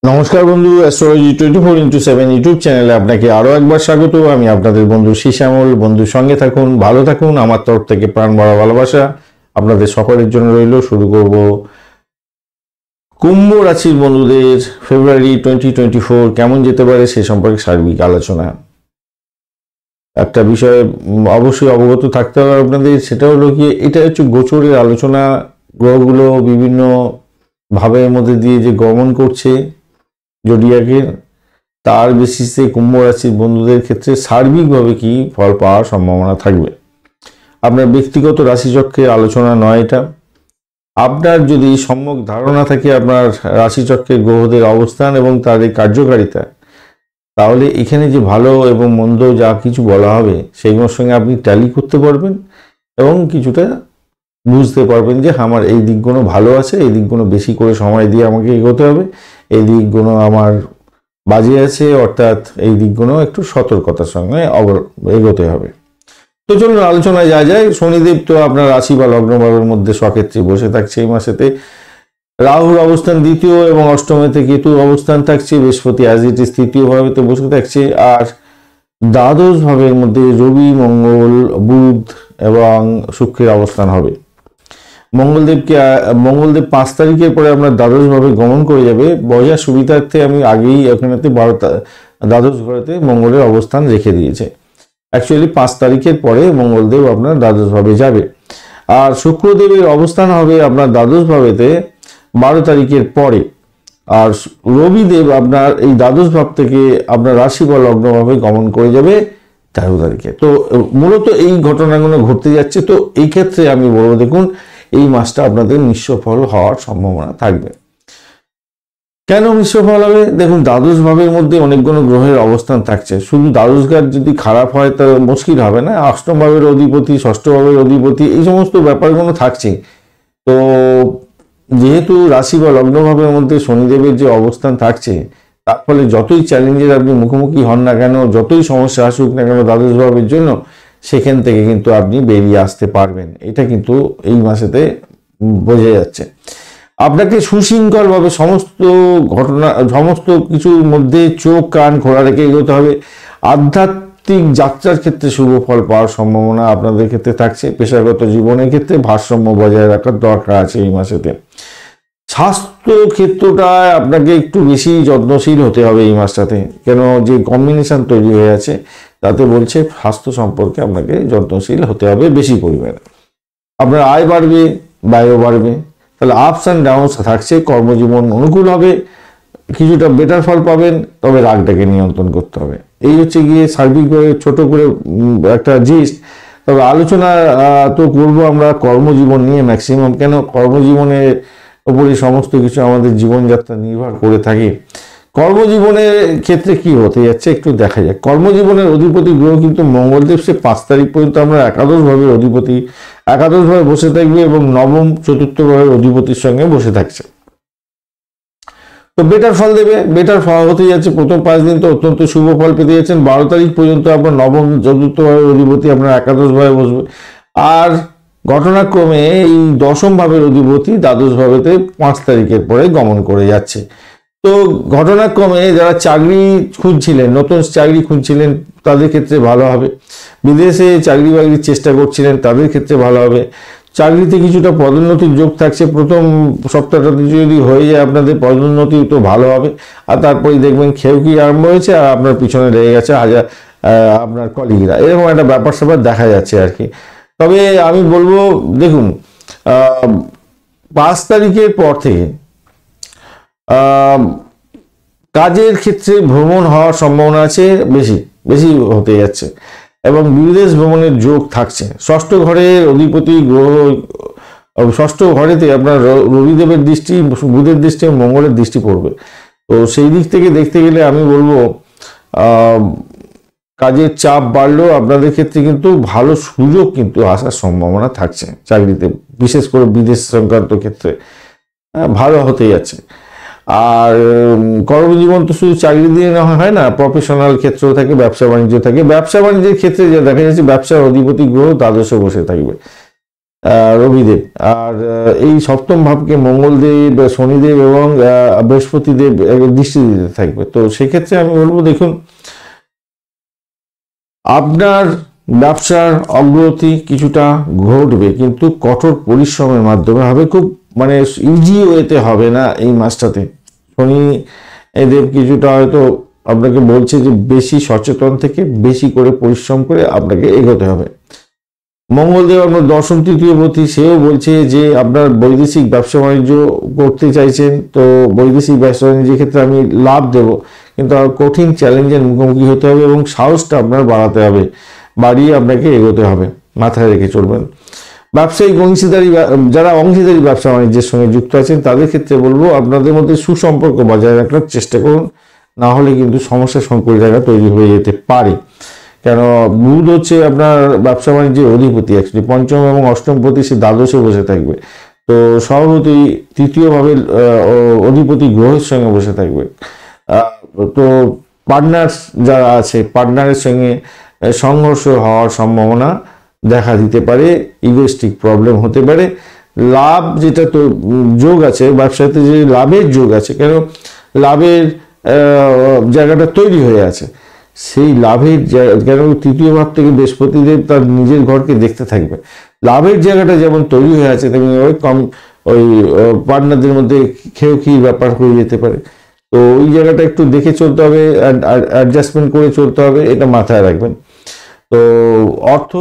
নমস্কার বন্ধু, astrology 24x7 YouTube চ্যানেলে আপনাকে আরো একবার স্বাগত। আমি আপনাদের বন্ধু শ্যামল। বন্ধুর সঙ্গে থাকুন, ভালো থাকুন। আমার তরফ থেকে প্রাণ ভরা ভালোবাসা আপনাদের সকলের জন্য রইল। শুরু করব কুম্ভ রাশির বন্ধুদের ফেব্রুয়ারি 2024 কেমন যেতে পারে সে সম্পর্কে সার্বিক আলোচনা। একটা বিষয়ে অবশ্যই অবগত থাকতে হবে আপনাদের, সেটা হলো কি, এটা হচ্ছে গোচরের আলোচনা। গ্রহগুলো বিভিন্ন ভাবের মধ্যে দিয়ে যে গমন করছে জোডিয়াকের, তার বেসিসে কুম্ভ রাশির বন্ধুদের ক্ষেত্রে সার্বিকভাবে কি ফল পাওয়ার সম্ভাবনা থাকবে। আপনার ব্যক্তিগত রাশিচক্রের আলোচনা নয় এটা। আপনার যদি সম্যক ধারণা থাকে আপনার রাশিচক্রের গ্রহদের অবস্থান এবং তাদের কার্যকারিতা, তাহলে এখানে যে ভালো এবং মন্দ যা কিছু বলা হবে সেগুলোর সঙ্গে আপনি ট্যালি করতে পারবেন এবং কিছুটা বুঝতে পারবেন যে আমার এই দিকগুলো ভালো আছে, এই দিকগুলো বেশি করে সময় দিয়ে আমাকে এগোতে হবে, এই দিকগুলো আমার বাজে আছে, অর্থাৎ এই দিকগুলো একটু সতর্কতার সঙ্গে এগোতে হবে। তো চলুন আলোচনায় যায়। শনিদেব তো আপনার রাশি বা লগ্নভাবের মধ্যে স্বক্ষেত্রে বসে থাকছে এই মাসেতে। রাহুর অবস্থান দ্বিতীয় এবং অষ্টমেতে কেতুর অবস্থান থাকছে। বৃহস্পতি অ্যাজ ইট ইজ তৃতীয় ভাবেতে বসে থাকছে। আর দ্বাদশ ভাবের মধ্যে রবি, মঙ্গল, বুধ এবং শুক্রের অবস্থান হবে। মঙ্গলদেব 5 তারিখের পরে আপনার দ্বাদশ ভাবে গমন করে যাবে। বজার সুবিধার্থে আমি আগেই এখানেতে দ্বাদশ ঘরেতে মঙ্গলের অবস্থান রেখে দিয়েছে। অ্যাকচুয়ালি 5 তারিখের পরে মঙ্গলদেব আপনার দ্বাদশ ভাবে যাবে। আর শুক্রদেবের অবস্থান হবে আপনার দ্বাদশ ভাবেতে 12 তারিখের পরে। আর রবিদেব আপনার এই দ্বাদশ ভাব থেকে আপনার রাশি বা লগ্নভাবে গমন করে যাবে 13 তারিখে। তো মূলত এই ঘটনাগুলো ঘটতে যাচ্ছে। তো এই ক্ষেত্রে আমি বলবো, দেখুন, এই মাসটা আপনাদের মিশ্র ফল হওয়ার সম্ভাবনা থাকবে। কেন মিশ্র ফল হবে? দেখুন, দ্বাদশ ভাবের মধ্যে অনেকগুলো গ্রহের অবস্থান থাকছে। শুধু দ্বাদশ ঘর যদি খারাপ হয় তা মুশকিল হবে না। অষ্টম ভাবের অধিপতি, ষষ্ঠ ভাবের অধিপতি, এই সমস্ত ব্যাপারগুলো থাকছে। তো যেহেতু রাশি বা লগ্ন ভাবের মধ্যে শনিদেবের যে অবস্থান থাকছে, তার ফলে যতই চ্যালেঞ্জের আপনি মুখোমুখি হন না কেন, যতই সমস্যা আসুক না কেন দ্বাদশ ভাবের জন্য, সেখান থেকে কিন্তু আপনি বেরিয়ে আসতে পারবেন। এটা কিন্তু এই মাসেতে বোঝা যাচ্ছে। আপনাকে সুশৃঙ্খলভাবে সমস্ত ঘটনা, সমস্ত কিছুর মধ্যে চোখ কান খোলা রেখে এগোতে হবে। আধ্যাত্মিক যাত্রার ক্ষেত্রে শুভ ফল পাওয়ার সম্ভাবনা আপনাদের ক্ষেত্রে থাকছে। পেশাগত জীবনের ক্ষেত্রে ভারসাম্য বজায় রাখার দরকার আছে এই মাসেতে। স্বাস্থ্য ক্ষেত্রটায় আপনাকে একটু বেশি যত্নশীল হতে হবে এই মাসটাতে, কেন যে কম্বিনেশন তৈরি হয়ে আছে তাতে বলছে স্বাস্থ্য সম্পর্কে আপনাকে যত্নশীল হতে হবে বেশি পরিমাণে। আপনার আয় বাড়বে, ব্যয়ও বাড়বে। তাহলে আপস অ্যান্ড ডাউনস থাকছে। কর্মজীবন অনুকূল হবে, কিছুটা বেটার ফল পাবেন, তবে রাগটাকে নিয়ন্ত্রণ করতে হবে। এই হচ্ছে গিয়ে সার্বিকভাবে ছোট করে একটা জিস্ট। তবে আলোচনা তো করবো আমরা কর্মজীবন নিয়ে ম্যাক্সিমাম, কেন কর্মজীবনের উপরে সমস্ত কিছু আমাদের জীবনযাত্রা নির্ভর করে থাকে। কর্মজীবনের ক্ষেত্রে কি হতে যাচ্ছে একটু দেখা যাক। কর্মজীবনের অধিপতি গ্রহ কিন্তু মঙ্গলদেব, সে 5 তারিখ পর্যন্ত আমরা একাদশ ভাবের অধিপতি, একাদশ ভাবে বসে থাকবে এবং নবম চতুর্থ ভাবের অধিপতির সঙ্গে বসে থাকছে। তো বেটার ফল দেবে। বেটার ফল হতে যাচ্ছে প্রথম 5 দিন তো অত্যন্ত শুভ ফল পেতে যাচ্ছেন। 12 তারিখ পর্যন্ত আপনার নবম চতুর্থ ভাবের অধিপতি আপনার একাদশ ভাবে বসবে। আর ঘটনাক্রমে এই দশম ভাবের অধিপতি দ্বাদশ ভাবেতে 5 তারিখের পরে গমন করে যাচ্ছে। তো ঘটনাক্রমে যারা চাকরি খুঁজছিলেন, নতুন চাকরি খুঁজছিলেন, তাদের ক্ষেত্রে ভালো হবে। বিদেশে চাকরি বাকরির চেষ্টা করছিলেন, তাদের ক্ষেত্রে ভালো হবে। চাকরিতে কিছুটা পদোন্নতির যোগ থাকছে। প্রথম সপ্তাহটাতে যদি হয়ে যায় আপনাদের পদোন্নতি, তো ভালো হবে। আর তারপরে দেখবেন খেউকি আরম্ভ হয়েছে আর আপনার পিছনে লেগে গেছে আপনার কলিগরা। এরকম একটা ব্যাপার স্যাপার দেখা যাচ্ছে আর কি। তবে আমি বলবো, দেখুন, 5 তারিখের পর থেকে কাজের ক্ষেত্রে ভ্রমণ হওয়ার সম্ভাবনা আছে, বেশি বেশি হতে যাচ্ছে এবং বিদেশ ভ্রমণের যোগ থাকছে। ষষ্ঠ ঘরের অধিপতি গ্রহ, ষষ্ঠ ঘরেতে আপনার রবিদেবের দৃষ্টি, বুধের দৃষ্টি, মঙ্গলের দৃষ্টি পড়বে। তো সেই দিক থেকে দেখতে গেলে আমি বলবো কাজের চাপ বাড়লেও আপনাদের ক্ষেত্রে কিন্তু ভালো সুযোগ কিন্তু আসার সম্ভাবনা থাকছে চাকরিতে, বিশেষ করে বিদেশ সংক্রান্ত ক্ষেত্রে ভালো হতে যাচ্ছে। আর কর্মজীবন তো শুধু চাকরি দিয়ে না হয় না, প্রফেশনাল ক্ষেত্রেও থাকে, ব্যবসা বাণিজ্য থাকে। ব্যবসা বাণিজ্যের ক্ষেত্রে যা দেখা যাচ্ছে, ব্যবসার অধিপতি গ্রহ দ্বাদশে বসে থাকবে। রবিদেব। আর এই সপ্তম ভাবকে মঙ্গলদেব, শনিদেব এবং বৃহস্পতিদেব দৃষ্টি দিতে থাকবে। তো সেক্ষেত্রে আমি বলবো, দেখুন আপনার ব্যবসার অগ্রগতি কিছুটা ঘটবে, কিন্তু কঠোর পরিশ্রমের মাধ্যমে হবে, খুব মানে ইজি ওয়েতে হবে না এই মাসটাতে। শনি এদের কিছুটা হয়তো আপনাকে বলছে যে বেশি সচেতন থেকে বেশি করে পরিশ্রম করে আপনাকে এগোতে হবে। মঙ্গলদেব আপনার দশম তৃতীয় পতি, সেও বলছে যে আপনার বৈদেশিক ব্যবসা বাণিজ্য করতে চাইছেন, তো বৈদেশিক ব্যবসা বাণিজ্যের ক্ষেত্রে আমি লাভ দেব, কিন্তু কঠিন চ্যালেঞ্জের মুখোমুখি হতে হবে এবং সাহসটা আপনার বাড়াতে হবে, বাড়িয়ে আপনাকে এগোতে হবে, মাথায় রেখে চলবেন। ব্যবসায়িক অংশীদারি, যারা অংশীদারি ব্যবসা বাণিজ্যের সঙ্গে যুক্ত আছেন তাদের ক্ষেত্রে বলবো আপনাদের মধ্যে সুসম্পর্ক বজায় রাখার চেষ্টা করুন, না হলে কিন্তু সমস্যা সংকুল জায়গা তৈরি হয়ে যেতে পারে। কেন, বুধ হচ্ছে আপনার ব্যবসা বাণিজ্যের অধিপতি, অ্যাকচুয়ালি পঞ্চম এবং অষ্টম পতি সে দ্বাদশে বসে থাকবে, তো স্বভাবতই তৃতীয়ভাবে অধিপতি গ্রহের সঙ্গে বসে থাকবে। তো পার্টনার্স যারা আছে, পার্টনারের সঙ্গে সংঘর্ষ হওয়ার সম্ভাবনা দেখা দিতে পারে, ইগোস্টিক প্রবলেম হতে পারে। লাভ যেটা তো যোগ আছে ব্যবসাতে, যে লাভের যোগ আছে, কেন লাভের জায়গাটা তৈরি হয়ে আছে, সেই লাভের কেন তৃতীয় ভাব থেকে বৃহস্পতিদেব তার নিজের ঘরকে দেখতে থাকবে, লাভের জায়গাটা যেমন তৈরি হয়ে আছে তেমনি ওই পার্টনারদের মধ্যে খেয়েখির ব্যাপার হয়ে যেতে পারে। তো ওই জায়গাটা একটু দেখে চলতে হবে, অ্যাডজাস্টমেন্ট করে চলতে হবে, এটা মাথায় রাখবেন। তো অর্থ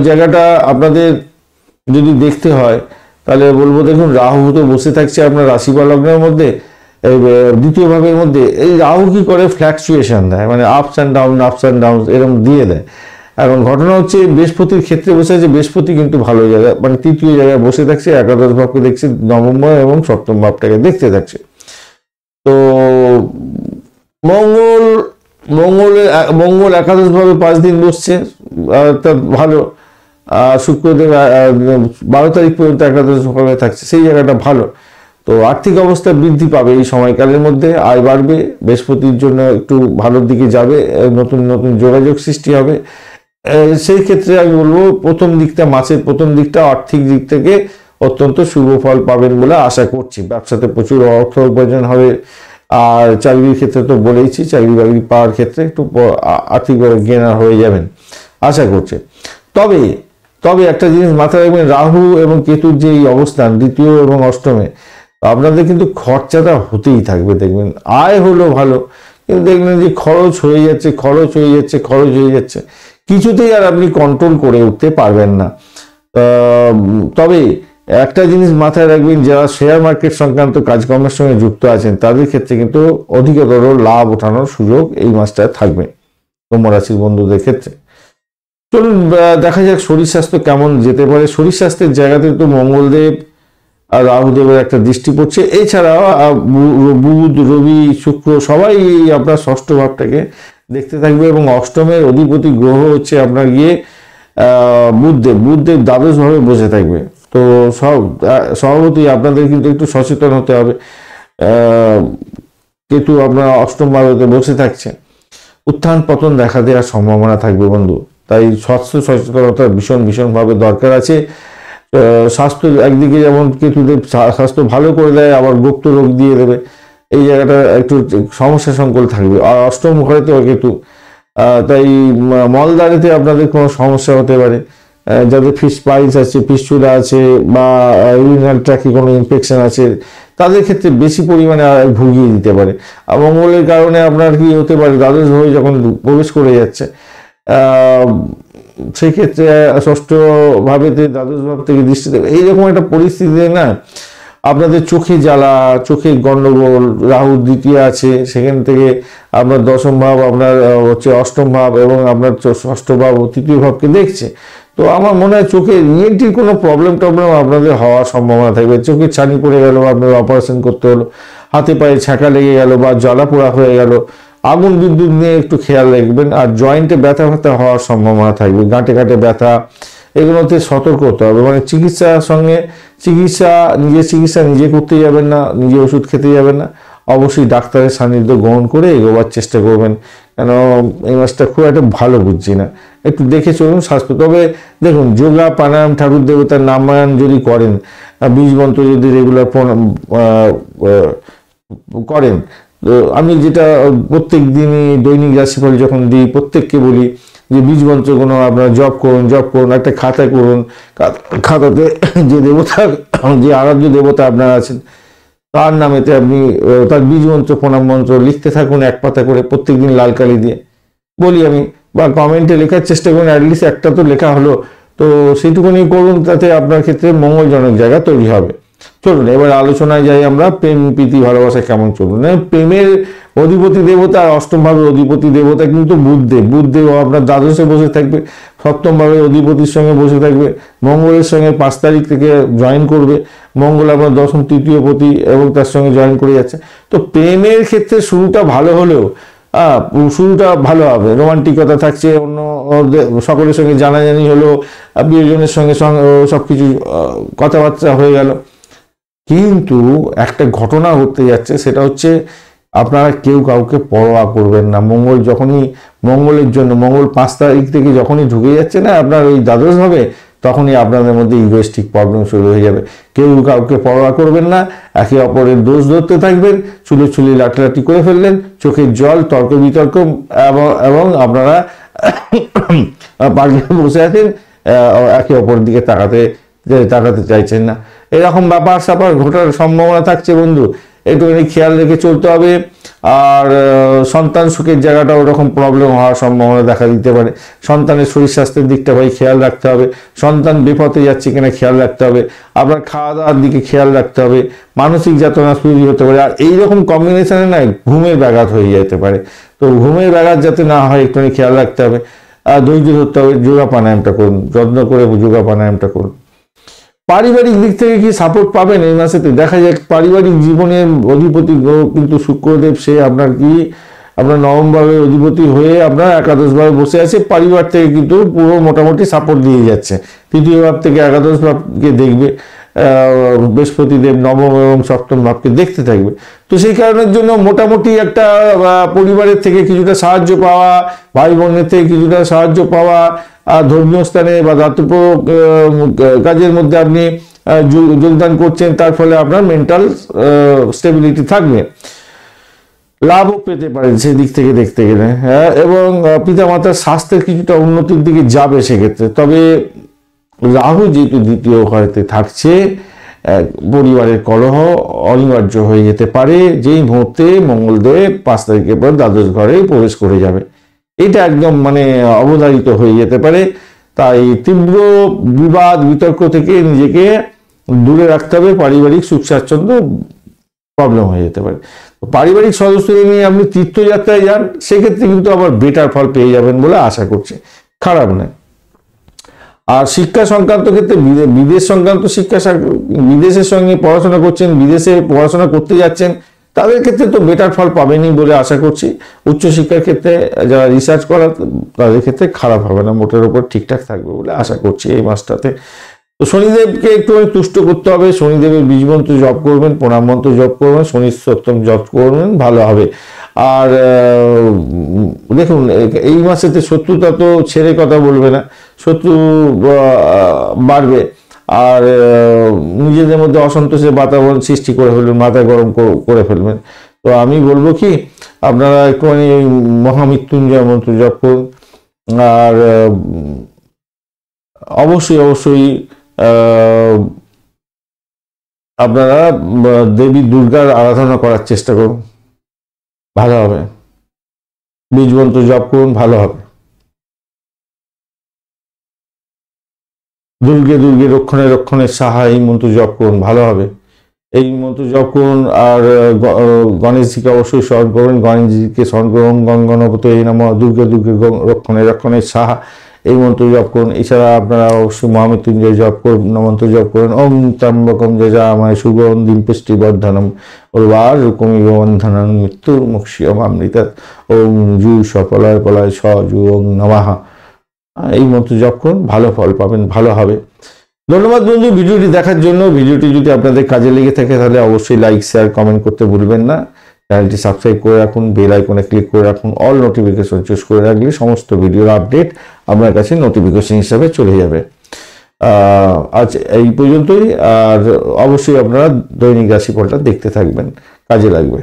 জায়গাটা আপনাদের যদি দেখতে হয় তাহলে বলবো, দেখুন রাহু তো বসে থাকছে আপনার রাশি বা লগ্নের মধ্যে, দ্বিতীয় ভাবের মধ্যে। এই রাহু কি করে ফ্ল্যাকচুয়েশন দেয়, মানে আপস অ্যান্ড ডাউন এরকম দিয়ে দেয়। এখন ঘটনা হচ্ছে বৃহস্পতির ক্ষেত্রে বসে আছে, বৃহস্পতি কিন্তু ভালো জায়গায়, মানে তৃতীয় জায়গায় বসে থাকছে, একাদশ ভাবকে দেখছে, নবম এবং সপ্তম ভাবটাকে দেখতে থাকছে। তো মঙ্গল মঙ্গল একাদশ ভাবে 5 দিন বসছে, তা ভালো। শুক্রদেব 12 তারিখ পর্যন্ত একাদশ ভাবে থাকছে, সেই জায়গাটা ভালো। তো আর্থিক অবস্থা বৃদ্ধি পাবে এই সময়কালের মধ্যে, আয় বাড়বে, বৃহস্পতির জন্য একটু ভালোর দিকে যাবে, নতুন নতুন যোগাযোগ সৃষ্টি হবে। সেই ক্ষেত্রে আমি বলবো প্রথম দিকটা, মাসের প্রথম দিকটা আর্থিক দিক থেকে অত্যন্ত শুভ ফল পাবেন বলে আশা করছি। ব্যবসাতে প্রচুর অর্থ উপার্জন হবে, আর চাকরির ক্ষেত্রে তো বলেইছি, চাকরি বাকরি পাওয়ার ক্ষেত্রে একটু আর্থিকভাবে গেনার হয়ে যাবেন আশা করছে। তবে একটা জিনিস মাথায় রাখবেন, রাহু এবং কেতুর যে এই অবস্থান দ্বিতীয় এবং অষ্টমে, আপনাদের কিন্তু খরচাটা হতেই থাকবে। দেখবেন আয় হলো ভালো, কিন্তু দেখবেন যে খরচ হয়ে যাচ্ছে, কিছুতেই আর আপনি কন্ট্রোল করে উঠতে পারবেন না। তবে একটা জিনিস মাথায় রাখবেন, যারা শেয়ার মার্কেট সংক্রান্ত কাজকর্মের সঙ্গে যুক্ত আছেন তাদের ক্ষেত্রে কিন্তু অধিকতর লাভ ওঠানোর সুযোগ এই মাসটায় থাকবে কুম্ভ রাশির বন্ধুদের ক্ষেত্রে। চলুন দেখা যাক শরীর স্বাস্থ্য কেমন যেতে পারে। শরীর স্বাস্থ্যের জায়গাতে তো মঙ্গলদেব আর রাহুদেবের একটা দৃষ্টি পড়ছে, এছাড়াও বুধ, রবি, শুক্র সবাই আপনার ষষ্ঠ ভাবটাকে দেখতে থাকবে, এবং অষ্টমের অধিপতি গ্রহ হচ্ছে আপনার গিয়ে বুধদেব দ্বাদশ ভাবে বসে থাকবে। তো স্বভাবতই আপনাদের কিন্তু একটু সচেতন হতে হবে। কেতু আপনার অষ্টম ভাবে বসে থাকছে, উত্থান পতন দেখা দেওয়ার সম্ভাবনা থাকবে বন্ধু, তাই স্বাস্থ্য সচেতনতা ভীষণভাবে দরকার আছে। স্বাস্থ্য একদিকে যেমন কেতুদেব স্বাস্থ্য ভালো করে দেয়, আবার গুপ্ত রোগ দিয়ে দেবে, এই জায়গাটা একটু সমস্যা সংকুল থাকবে। আর অষ্টম ঘরে তো কেতু, তাই মলদারিতে আপনাদের কোনো সমস্যা হতে পারে, যাদের ফিশ পাইলস আছে, ফিস্টুলা আছে, বা ইউরিনাল ট্র্যাকে কোনো ইনফেকশন আছে, তাদের ক্ষেত্রে বেশি পরিমাণে ভুগিয়ে দিতে পারে। আর মঙ্গলের কারণে আপনার কি হতে পারে, দ্বাদশ ভাবে যখন প্রবেশ করে যাচ্ছে, সেই ক্ষেত্রে ষষ্ঠ ভাবেতে দ্বাদশ ভাব থেকে দৃষ্টি দেবে, এইরকম একটা পরিস্থিতিতে না আপনাদের চোখে জ্বালা, চোখে গন্ডগোল, রাহু দ্বিতীয় আছে, সেখান থেকে আপনার দশম ভাব আপনার হচ্ছে অষ্টম ভাব, এবং আপনার ষষ্ঠ ভাব ও তৃতীয় ভাবকে দেখছে। তো আমার মনে হয় চোখে ইএনটির কোনো প্রবলেম আপনাদের হওয়ার সম্ভাবনা থাকবে। চোখে ছানি পড়ে গেল, আপনার অপারেশন করতে হলো, হাতে পায়ে ছ্যাঁকা লেগে গেল, বা জ্বালা পোড়া হয়ে গেল, আগুন বিদ্যুৎ নিয়ে একটু খেয়াল রাখবেন। আর জয়েন্টে ব্যথা হওয়ার সম্ভাবনা থাকবে, গাঁটে ব্যথা, এগুলোতে সতর্ক হতে হবে। মানে নিজের চিকিৎসা নিজে করতে যাবেন না, নিজে ওষুধ খেতে যাবেন না, অবশ্যই ডাক্তারের সান্নিধ্য গ্রহণ করে এগোবার চেষ্টা করবেন। কেন এই মাসটা খুব একটা ভালো বুঝছি না, একটু দেখে চলুন স্বাস্থ্য। তবে দেখুন, যোগা প্রাণায়াম ঠাকুর দেবতার নামায়ণ যদি করেন, বীজ মন্ত্র যদি রেগুলার করেন, তো আমি যেটা প্রত্যেক দিনই দৈনিক রাশিফল যখন দিই প্রত্যেককে বলি যে বীজ মন্ত্রগুলো আপনারা জপ করুন, একটা খাতা করুন, খাতাতে যে দেবতা, যে আরাধ্য দেবতা আপনারা আছেন তার নামেতে আপনি তার বীজ মন্ত্র প্রণাম মন্ত্র লিখতে থাকুন, এক পাতা করে প্রত্যেকদিন লাল কালি দিয়ে বলি আমি, বা কমেন্টে লেখার চেষ্টা করুন, অ্যাটলিস্ট একটা তো লেখা হলো, তো সেইটুকুনি করুন, তাতে আপনার ক্ষেত্রে মঙ্গলজনক জায়গা তৈরি হবে। চলুন এবার আলোচনায় যাই আমরা, প্রেম প্রীতি ভালোবাসা কেমন চলুন। প্রেমের অধিপতি দেবতা আর অষ্টম ভাবের অধিপতি দেবতা কিন্তু বুধদেব আপনার দ্বাদশে বসে থাকবে, সপ্তম ভাবের অধিপতির সঙ্গে বসে থাকবে, মঙ্গলের সঙ্গে 5 তারিখ থেকে জয়েন করবে, মঙ্গল আপনার দশম তৃতীয় পতি এবং তার সঙ্গে জয়েন করে যাচ্ছে। তো প্রেমের ক্ষেত্রে শুরুটা ভালো হলেও শুরুটা ভালো হবে, রোমান্টিকতা থাকছে, অন্য সকলের সঙ্গে জানাজানি হলো, প্রিয়জনের সঙ্গে সবকিছু কথাবার্তা হয়ে গেল, কিন্তু একটা ঘটনা ঘটতে যাচ্ছে, সেটা হচ্ছে আপনারা কেউ কাউকে পরোয়া করবেন না। মঙ্গলের জন্য মঙ্গল 5 তারিখ থেকে যখনই ঢুকে যাচ্ছে না আপনার ওই দ্বাদশ ভাবে, তখনই আপনাদের মধ্যে ইগোয়েস্টিক প্রবলেম শুরু হয়ে যাবে। কেউ কাউকে পরোয়া করবেন না, একে অপরের দোষ ধরতে থাকবেন, চুলি লাঠালাঠি করে ফেললেন, চোখের জল, তর্ক বিতর্ক, এবং আপনারা পার্কে বসে আছেন, একে অপরের দিকে তাকাতে চাইছেন না, এরকম ব্যাপার স্যাপার ঘটার সম্ভাবনা থাকছে বন্ধু, একটুখানি খেয়াল রেখে চলতে হবে। আর সন্তান সুখের জায়গাটা ওরকম প্রবলেম হওয়ার সম্ভাবনা দেখা দিতে পারে, সন্তানের শরীর স্বাস্থ্যের দিকটা ভাই খেয়াল রাখতে হবে, সন্তান বিপথে যাচ্ছে কিনা খেয়াল রাখতে হবে, আপনার খাওয়া দাওয়ার দিকে খেয়াল রাখতে হবে, মানসিক যাতনা তৈরি হতে পারে, আর এইরকম কম্বিনেশনে না ঘুমের ব্যাঘাত হয়ে যেতে পারে, তো ঘুমের ব্যাঘাত যাতে না হয় একটুখানি খেয়াল রাখতে হবে, ধৈর্য ধরতে হবে, যোগা প্রাণায়ামটা করুন, যত্ন করে যোগা প্রাণায়ামটা করুন। পারিবারিক দিক থেকে কি সাপোর্ট পাবেন এই মাসেতে? দেখা যাক, পারিবারিক জীবনের অধিপতি কিন্তু শুক্রদেব, সে আপনার নবম ভাবে অধিপতি হয়ে আপনার একাদশ ভাবে বসে আছে, পরিবার থেকে কিন্তু পুরো মোটামুটি সাপোর্ট দিয়ে যাচ্ছে, তৃতীয় ভাব থেকে একাদশ ভাবকে দেখবে, বৃহস্পতিদেব নবম এবং সপ্তম ভাবকে দেখতে থাকবে, তো সেই কারণের জন্য মোটামুটি একটা পরিবারের থেকে কিছুটা সাহায্য পাওয়া, ভাই বোনের থেকে কিছুটা সাহায্য পাওয়া, ধর্মীয় স্থানে বা দাতব্য কাজের মধ্যে আপনি যোগদান করছেন, তার ফলে আপনার মেন্টাল স্টেবিলিটি থাকবে, লাভও পেতে পারেন সেদিক থেকে দেখতে গেলে, হ্যাঁ, এবং পিতামাতার স্বাস্থ্যের কিছুটা উন্নতির দিকে যাবে সেক্ষেত্রে। তবে রাহু যেহেতু দ্বিতীয় ঘরেতে থাকছে, পরিবারের কলহ অনিবার্য হয়ে যেতে পারে, যেই মুহূর্তে মঙ্গলদেব 5 তারিখের পর দ্বাদশ ঘরে প্রবেশ করে যাবে, এটা একদম অবধারিত হয়ে যেতে পারে। তাই তীব্র বিবাদ বিতর্ক থেকে নিজেকে দূরে রাখতে হবে, পারিবারিক সুখ স্বাচ্ছন্দ্য প্রবলেম হয়ে যেতে পারে। পারিবারিক সদস্যদের নিয়ে আপনি তীর্থযাত্রায় যান, সেক্ষেত্রে কিন্তু আবার বেটার ফল পেয়ে যাবেন বলে আশা করছি, খারাপ নয়। আর শিক্ষা সংক্রান্ত ক্ষেত্রে বিদেশ সংক্রান্ত বিদেশের সঙ্গে পড়াশোনা করছেন, বিদেশে পড়াশোনা করতে যাচ্ছেন, তাদের ক্ষেত্রে তো বেটার ফল পাবেনই বলে আশা করছি। উচ্চশিক্ষার ক্ষেত্রে যারা রিসার্চ করা, তাদের ক্ষেত্রে খারাপ হবে না, মোটের উপর ঠিকঠাক থাকবে বলে আশা করছি এই মাসটাতে। তো শনিদেবকে একটু তুষ্ট করতে হবে, শনিদেবের বীজ মন্ত্র জপ করবেন, প্রণাম মন্ত্র জপ করবেন, শনি সপ্তম জপ করবেন, ভালো হবে। আর দেখুন, এই মাসেতে শত্রুতা তো ছেড়ে কথা বলবে না, শত্রু বাড়বে, আর নিজেদের মধ্যে অসন্তোষের বাতাবরণ সৃষ্টি করে ফেলবেন, মাথা গরম করে ফেলবেন। তো আমি বলবো কি, আপনারা একটুখানি মহামৃত্যুঞ্জয় মন্ত্র জপ করুন, আর অবশ্যই আপনারা দেবী দুর্গার আরাধনা করার চেষ্টা করুন, ভালো হবে। বীজ মন্ত্র জপ করুন, ভালো হবে। দুর্গে দুর্গে রক্ষণে রক্ষণে সাহা, এই মন্ত্র জপ করুন, ভালো হবে। এই মন্ত্র জপ করুন। আর গণেশজিকে অবশ্যই স্মরণ করবেন, গণেশজিকে স্মরণ করুন, গণপতি নমঃ, দুর্গে দুর্গে রক্ষণে রক্ষণে সাহা, এই মন্ত্র জপ করুন। এছাড়া আপনারা অবশ্যই মহামৃত্যুঞ্জয় জপ করুন, মন্ত্র জপ করুন, ওম ত্র্যম্বকম যজামহে সুগন্ধিম পুষ্টিবর্ধনম উর্বারুকমিব বন্ধনং মৃত্যুর্মুক্ষীয়মামৃতাৎ, ওম জু সপলয় পলয় স জু ওং নমঃ, এই মন্ত্র জপ করুন, ভালো ফল পাবেন, ভালো হবে। ধন্যবাদ বন্ধু ভিডিওটি দেখার জন্য। ভিডিওটি যদি আপনাদের কাজে লেগে থাকে তাহলে অবশ্যই লাইক, শেয়ার, কমেন্ট করতে ভুলবেন না। চ্যানেলটি সাবস্ক্রাইব করে রাখুন, বেল আইকনে ক্লিক করে রাখুন, অল নোটিফিকেশন চুজ করে রাখলে সমস্ত ভিডিওর আপডেট আপনার কাছে নোটিফিকেশন হিসাবে চলে যাবে। আজ এই পর্যন্তই। আর অবশ্যই আপনারা দৈনিক রাশিফলটা দেখতে থাকবেন, কাজে লাগবে।